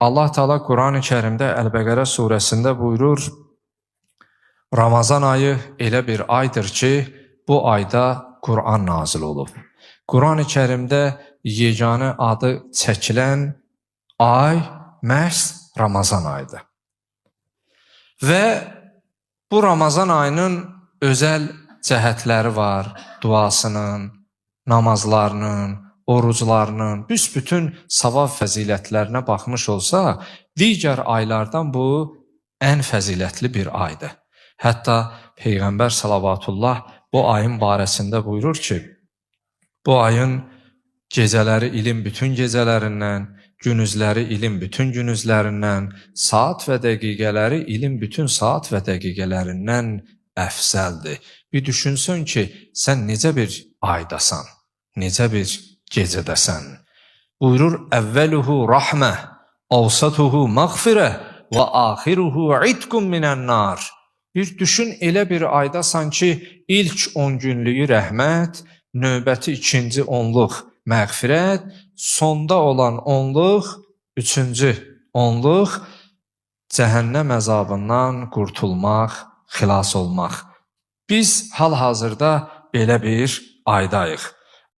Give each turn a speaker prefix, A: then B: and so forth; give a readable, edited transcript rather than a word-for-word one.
A: Allah Teala Kur'an-ı Kerimdə Əl-Bəqərə surəsində buyurur, Ramazan ayı elə bir aydır ki, bu ayda Kur'an nazil olub. Kur'an-ı Kerimdə yeganə adı çəkilən ay məhz Ramazan ayıdır. Və bu Ramazan ayının özəl cəhətləri var, duasının, namazlarının, oruclarının, büsbütün savab fəzilətlərinə baxmış olsa, digər aylardan bu ən fəzilətli bir aydır. Hətta Peyğəmbər salavatullah bu ayın barəsində buyurur ki, bu ayın gecələri ilin bütün gecələrindən, günüzləri ilin bütün günüzlərindən, saat və dəqiqələri ilin bütün saat və dəqiqələrindən əfsəldir. Bir düşünsün ki, sən necə bir aydasan, necə bir gecədəsən. Buyurur, əvvəluhu rahmə, avsatuhu məğfirə və axiruhu itqun minən-nar. Bir düşün, elə bir aydasan ki, ilk 10 günlüyü rəhmət, növbəti ikinci 10-luq məğfirət, sonda olan 10-luq, üçüncü 10-luq cəhənnəm əzabından qurtulmaq, xilas olmaq. Biz hal-hazırda belə bir aydayıq.